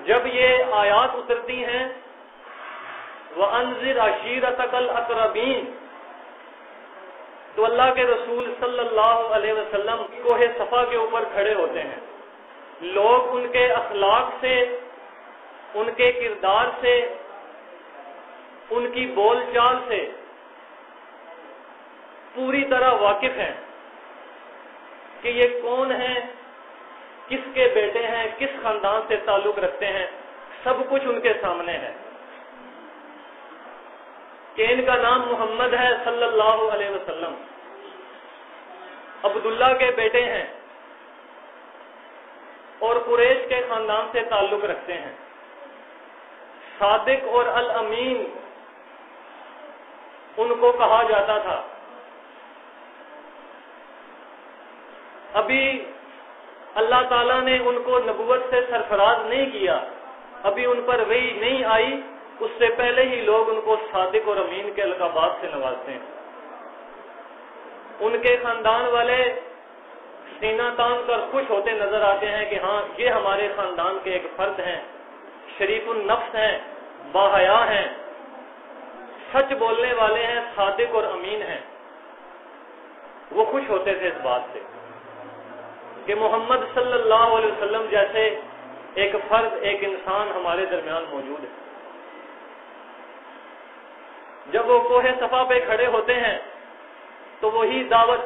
جب یہ آیات اترتی ہیں وَأَنذِرْ عَشِيرَتَكَ الْأَقْرَبِينَ، تو اللہ کے رسول صلی اللہ علیہ وسلم کوہ صفا کے اوپر کھڑے ہوتے ہیں. لوگ ان کے اخلاق سے، ان کے کردار سے، ان کی بول چال سے پوری طرح واقف ہیں کہ یہ کون ہیں، کس کے بیٹے ہیں، کس خاندان سے تعلق رکھتے ہیں، سب کچھ ان کے سامنے ہے. کہ ان کا نام محمد ہے صلی اللہ علیہ وسلم، عبداللہ کے بیٹے ہیں اور قریش کے خاندان سے تعلق رکھتے ہیں. صادق اور الامین ان کو کہا جاتا تھا. ابھی اللہ تعالیٰ نے ان کو نبوت سے سرفراز نہیں کیا، ابھی ان پر وحی نہیں آئی، اس سے پہلے ہی لوگ ان کو صادق اور امین کے القابات سے نوازتے ہیں. ان کے خاندان والے سینہ تان کر خوش ہوتے نظر آتے ہیں کہ ہاں یہ ہمارے خاندان کے ایک فرد ہیں، شریف النفس ہیں، باحیا ہیں، سچ بولنے والے ہیں، صادق اور امین ہیں. وہ خوش ہوتے تھے اس بات سے کہ محمد صلی اللہ علیہ وسلم جیسے ایک فرد، ایک انسان ہمارے درمیان موجود ہے. جب وہ کوہ صفا پہ کھڑے ہوتے ہیں تو وہی دعوت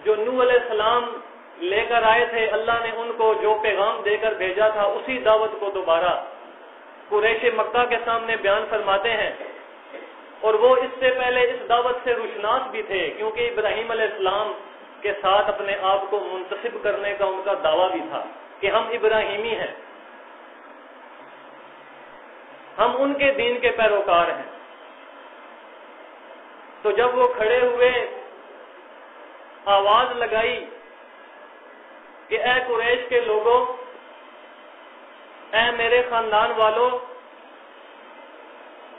جو نوح علیہ السلام لے کر آئے تھے، اللہ نے ان کو جو پیغام دے کر بھیجا تھا، اسی دعوت کو دوبارہ قریش مکہ کے سامنے بیان فرماتے ہیں. اور وہ اس سے پہلے اس دعوت سے روشناس بھی تھے، کیونکہ ابراہیم علیہ السلام کے ساتھ اپنے آپ کو منتسب کرنے کا ان کا دعویٰ بھی تھا کہ ہم ابراہیمی ہیں، ہم ان کے دین کے پیروکار ہیں. تو جب وہ کھڑے ہوئے آواز لگائی کہ اے قریش کے لوگوں، اے میرے خاندان والوں،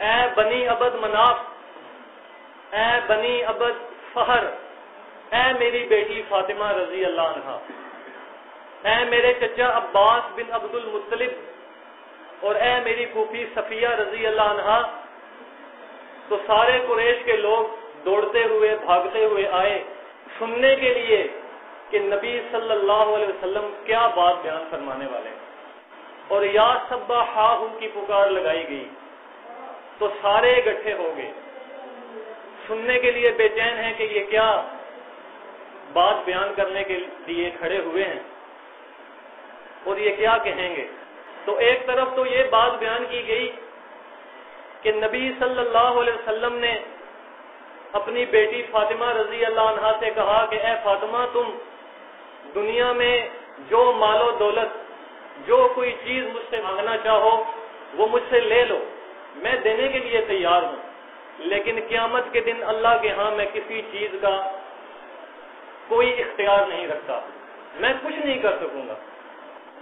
اے بنی عبد مناف، اے بنی عبد فہر، اے میری بیٹی فاطمہ رضی اللہ عنہا، اے میرے چچا عباس بن عبد المطلب، اور اے میری پھوپھی صفیہ رضی اللہ عنہا. تو سارے قریش کے لوگ دوڑتے ہوئے بھاگتے ہوئے آئے سننے کے لیے کہ نبی صلی اللہ علیہ وسلم کیا بات بیان فرمانے والے ہیں. اور یا سبحاہ کی پکار لگائی گئی تو سارے اکٹھے ہو گئے، سننے کے لیے بے چین ہیں کہ یہ کیا بات بیان کرنے کے لیے کھڑے ہوئے ہیں اور یہ کیا کہیں گے. تو ایک طرف تو یہ بات بیان کی گئی کہ نبی صلی اللہ علیہ وسلم نے اپنی بیٹی فاطمہ رضی اللہ عنہا سے کہا کہ اے فاطمہ، تم دنیا میں جو مال و دولت، جو کوئی چیز مجھ سے مانگنا چاہو وہ مجھ سے لے لو، میں دینے کے لیے تیار ہوں، لیکن قیامت کے دن اللہ کے ہاں میں کسی چیز کا کوئی اختیار نہیں رکھتا، میں کچھ نہیں کر سکوں گا.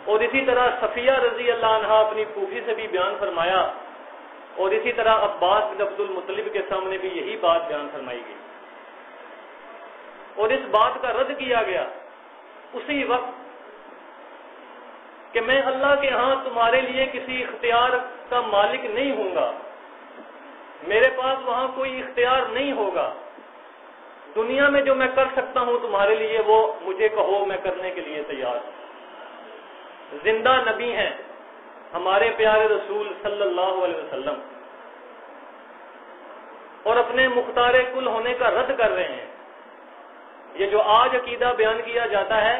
اور اسی طرح صفیہ رضی اللہ عنہا اپنی پھوپھی سے بھی بیان فرمایا، اور اسی طرح عباس بن عبد المطلب کے سامنے بھی یہی بات بیان فرمائی گئی. اور اس بات کا رد کیا گیا اسی وقت کہ میں اللہ کے ہاں تمہارے لیے کسی اختیار کا مالک نہیں ہوں گا، میرے پاس وہاں کوئی اختیار نہیں ہوگا. دنیا میں جو میں کر سکتا ہوں تمہارے لیے وہ مجھے کہو، میں کرنے کے لیے تیار ہوں. زندہ نبی ہیں ہمارے پیارے رسول صلی اللہ علیہ وسلم، اور اپنے مختار کل ہونے کا رد کر رہے ہیں. یہ جو آج عقیدہ بیان کیا جاتا ہے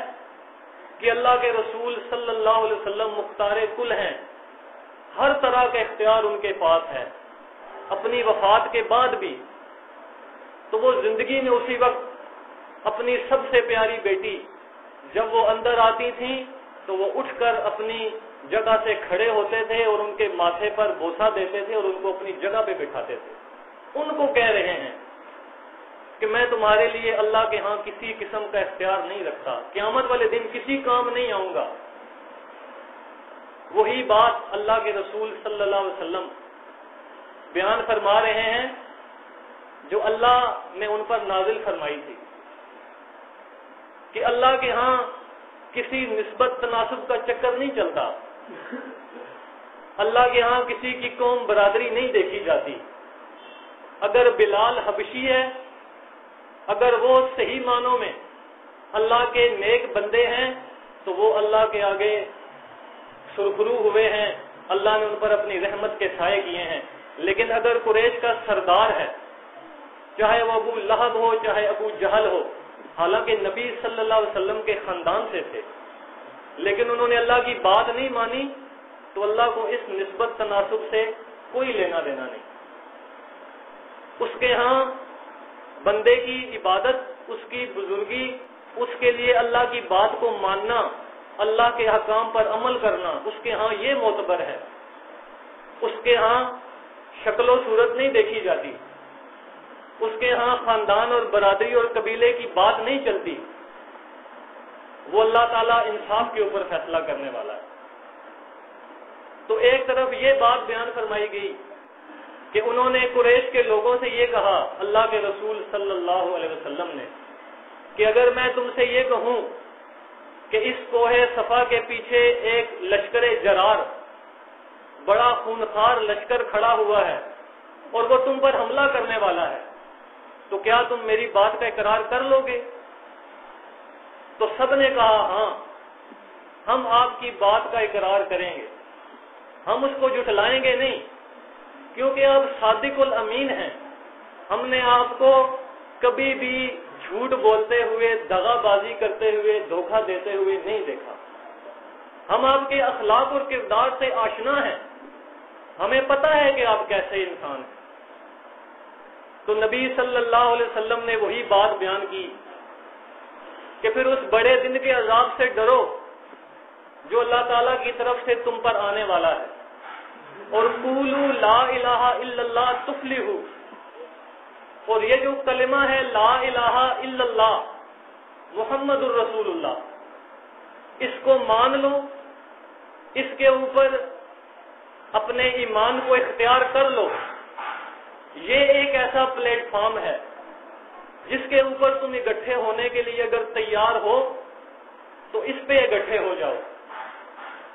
کہ اللہ کے رسول صلی اللہ علیہ وسلم مختار کل ہیں، ہر طرح کا اختیار ان کے پاس ہے اپنی وفات کے بعد بھی. تو وہ زندگی میں اسی وقت اپنی سب سے پیاری بیٹی جب وہ اندر آتی تھیں تو وہ اٹھ کر اپنی جگہ سے کھڑے ہوتے تھے اور ان کے ماتھے پر بوسہ دیتے تھے اور ان کو اپنی جگہ پہ بٹھاتے تھے. ان کو کہہ رہے ہیں کہ میں تمہارے لیے اللہ کے ہاں کسی قسم کا اختیار نہیں رکھتا، قیامت والے دن کسی کام نہیں آؤں گا. وہی بات اللہ کے رسول صلی اللہ علیہ وسلم بیان فرما رہے ہیں جو اللہ نے ان پر نازل فرمائی تھی کہ اللہ کے ہاں کسی نسبت تناسب کا چکر نہیں چلتا. اللہ کے ہاں کسی کی قوم برادری نہیں دیکھی جاتی. اگر بلال حبشی ہے، اگر وہ صحیح معنوں میں اللہ کے نیک بندے ہیں تو وہ اللہ کے آگے سرخرو ہوئے ہیں، اللہ نے ان پر اپنی رحمت کے سائے کیے ہیں. لیکن اگر قریش کا سردار ہے، چاہے وہ ابو لہب ہو چاہے ابو جہل ہو، حالانکہ نبی صلی اللہ علیہ وسلم کے خاندان سے تھے، لیکن انہوں نے اللہ کی بات نہیں مانی، تو اللہ کو اس نسبت تناسب سے کوئی لینا دینا نہیں. اس کے ہاں بندے کی عبادت، اس کی بزرگی، اس کے لیے اللہ کی بات کو ماننا، اللہ کے حکام پر عمل کرنا، اس کے ہاں یہ معتبر ہے. اس کے ہاں شکل و صورت نہیں دیکھی جاتی، اس کے ہاں خاندان اور برادری اور قبیلے کی بات نہیں چلتی. وہ اللہ تعالیٰ انصاف کے اوپر فیصلہ کرنے والا ہے. تو ایک طرف یہ بات بیان فرمائی گئی کہ انہوں نے قریش کے لوگوں سے یہ کہا، اللہ کے رسول صلی اللہ علیہ وسلم نے، کہ اگر میں تم سے یہ کہوں کہ اس کوہ صفا کے پیچھے ایک لشکر جرار، بڑا خونخوار لشکر کھڑا ہوا ہے اور وہ تم پر حملہ کرنے والا ہے، تو کیا تم میری بات کا اقرار کر لو گے؟ تو سب نے کہا ہاں، ہم آپ کی بات کا اقرار کریں گے، ہم اس کو جھٹلائیں گے نہیں، کیونکہ آپ صادق الامین ہیں. ہم نے آپ کو کبھی بھی جھوٹ بولتے ہوئے، دغا بازی کرتے ہوئے، دھوکہ دیتے ہوئے نہیں دیکھا. ہم آپ کے اخلاق اور کردار سے آشنا ہیں، ہمیں پتہ ہے کہ آپ کیسے انسان ہیں. تو نبی صلی اللہ علیہ وسلم نے وہی بات بیان کی کہ پھر اس بڑے دن کے عذاب سے ڈرو جو اللہ تعالیٰ کی طرف سے تم پر آنے والا ہے، اور قولوا لا الہ الا اللہ تفلحوا، اور یہ جو کلمہ ہے لا الہ الا اللہ محمد الرسول اللہ، اس کو مان لو، اس کے اوپر اپنے ایمان کو اختیار کر لو. یہ ایک ایسا پلیٹ فارم ہے جس کے اوپر تم اکٹھے ہونے کے لیے اگر تیار ہو تو اس پہ اکٹھے ہو جاؤ،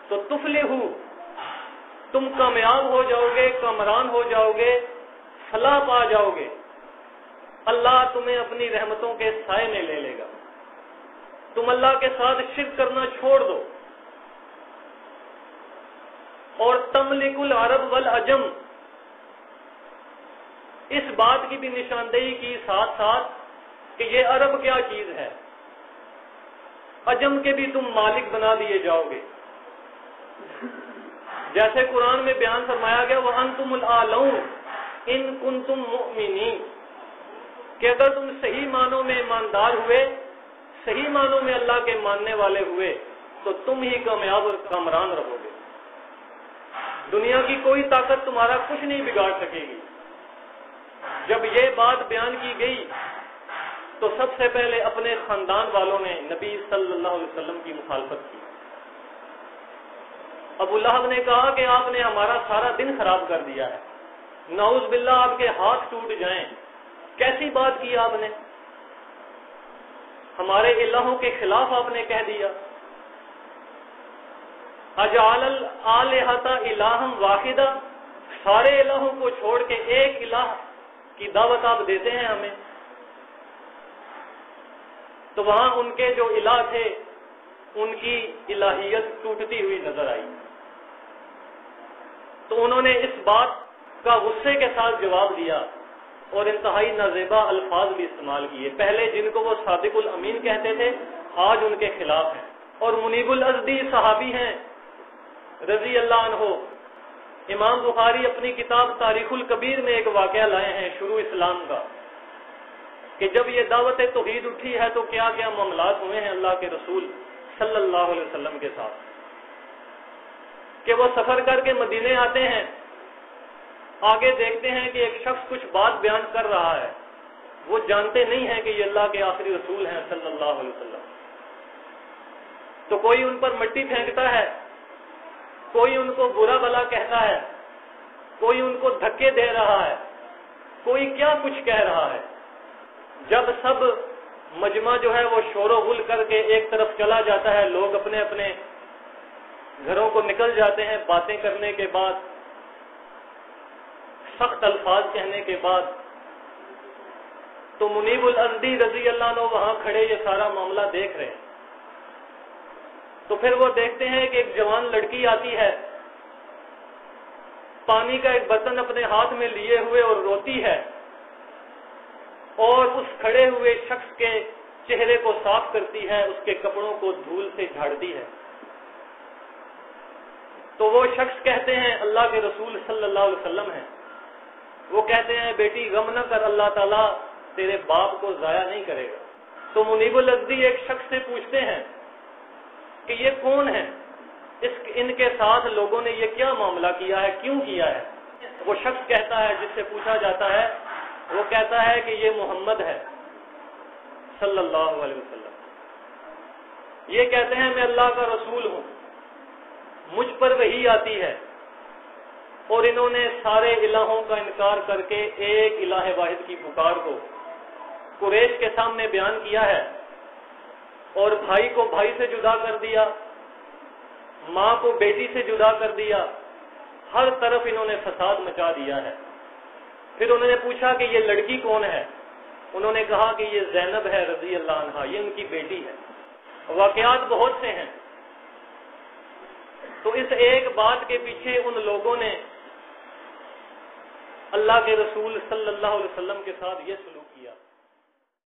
تو تفلحوا، تم کامیاب ہو جاؤ گے، کامران ہو جاؤ گے، فلاح پا جاؤ گے. اللہ تمہیں اپنی رحمتوں کے سائے میں لے لے گا. تم اللہ کے ساتھ شرک کرنا چھوڑ دو. اور تملک العرب والعجم، اس بات کی بھی نشاندہی کی ساتھ ساتھ کہ یہ عرب کیا چیز ہے، عجم کے بھی تم مالک بنا دیے جاؤ گے. جیسے قرآن میں بیان فرمایا گیا وَأَنْتُمُ الْأَعْلَوْنَ إِن كُنتُم مُؤْمِنِينَ، کہ اگر تم صحیح معنوں میں ایماندار ہوئے، صحیح معنوں میں اللہ کے ماننے والے ہوئے، تو تم ہی کامیاب اور کامران رہو گے. دنیا کی کوئی طاقت تمہارا کچھ نہیں بگاڑ سکے گی. جب یہ بات بیان کی گئی تو سب سے پہلے اپنے خاندان والوں نے نبی صلی اللہ علیہ وسلم کی مخالفت کی. ابو لہب نے کہا کہ آپ نے ہمارا سارا دن خراب کر دیا ہے، نعوذ باللہ آپ کے ہاتھ ٹوٹ جائیں، کیسی بات کی آپ نے، ہمارے الہوں کے خلاف آپ نے کہہ دیا. اجعل الآلہۃ الہا واحدہ، سارے الہوں کو چھوڑ کے ایک الہ کی دعوت آپ دیتے ہیں ہمیں. تو وہاں ان کے جو الہ تھے ان کی الہیت ٹوٹتی ہوئی نظر آئی. تو انہوں نے اس بات کا غصے کے ساتھ جواب دیا اور انتہائی نازیبا الفاظ بھی استعمال کیے. پہلے جن کو وہ صادق الامین کہتے تھے آج ان کے خلاف ہیں. اور منیب الازدی صحابی ہیں رضی اللہ عنہ. امام بخاری اپنی کتاب تاریخ الکبیر میں ایک واقعہ لائے ہیں شروع اسلام کا، کہ جب یہ دعوت توحید اٹھی ہے تو کیا کیا معاملات ہوئے ہیں اللہ کے رسول صلی اللہ علیہ وسلم کے ساتھ. کہ وہ سفر کر کے مدینے آتے ہیں، آگے دیکھتے ہیں کہ ایک شخص کچھ بات بیان کر رہا ہے، وہ جانتے نہیں ہیں کہ یہ اللہ کے آخری رسول ہیں صلی اللہ علیہ وسلم. تو کوئی ان پر مٹی پھینکتا ہے، کوئی ان کو برا بلا کہتا ہے، کوئی ان کو دھکے دے رہا ہے، کوئی کیا کچھ کہہ رہا ہے. جب سب مجمع جو ہے وہ شور و غل کر کے ایک طرف چلا جاتا ہے، لوگ اپنے اپنے گھروں کو نکل جاتے ہیں باتیں کرنے کے بعد، سخت الفاظ کہنے کے بعد، تو منیب الازدی رضی اللہ عنہ وہاں کھڑے یہ سارا معاملہ دیکھ رہے ہیں۔ تو پھر وہ دیکھتے ہیں کہ ایک جوان لڑکی آتی ہے، پانی کا ایک برتن اپنے ہاتھ میں لیے ہوئے اور روتی ہے، اور اس کھڑے ہوئے شخص کے چہرے کو صاف کرتی ہے، اس کے کپڑوں کو دھول سے جھاڑتی ہے۔ تو وہ شخص کہتے ہیں، اللہ کے رسول صلی اللہ علیہ وسلم ہیں، وہ کہتے ہیں بیٹی غم نہ کر، اللہ تعالیٰ تیرے باپ کو ضائع نہیں کرے گا۔ تو منیب الازدی ایک شخص سے پوچھتے ہیں کہ یہ کون ہے، ان کے ساتھ لوگوں نے یہ کیا معاملہ کیا ہے، کیوں کیا ہے؟ وہ شخص کہتا ہے، جس سے پوچھا جاتا ہے، وہ کہتا ہے کہ یہ محمد ہے صلی اللہ علیہ وسلم۔ یہ کہتے ہیں میں اللہ کا رسول ہوں، مجھ پر وحی آتی ہے، اور انہوں نے سارے الہوں کا انکار کر کے ایک الہ واحد کی پکار کو قریش کے سامنے بیان کیا ہے، اور بھائی کو بھائی سے جدا کر دیا، ماں کو بیٹی سے جدا کر دیا، ہر طرف انہوں نے فساد مچا دیا ہے۔ پھر انہوں نے پوچھا کہ یہ لڑکی کون ہے؟ انہوں نے کہا کہ یہ زینب ہے رضی اللہ عنہا، یہ ان کی بیٹی ہے۔ واقعات بہت سے ہیں۔ تو اس ایک بات کے پیچھے ان لوگوں نے اللہ کے رسول صلی اللہ علیہ وسلم کے ساتھ یہ سلوک کیا۔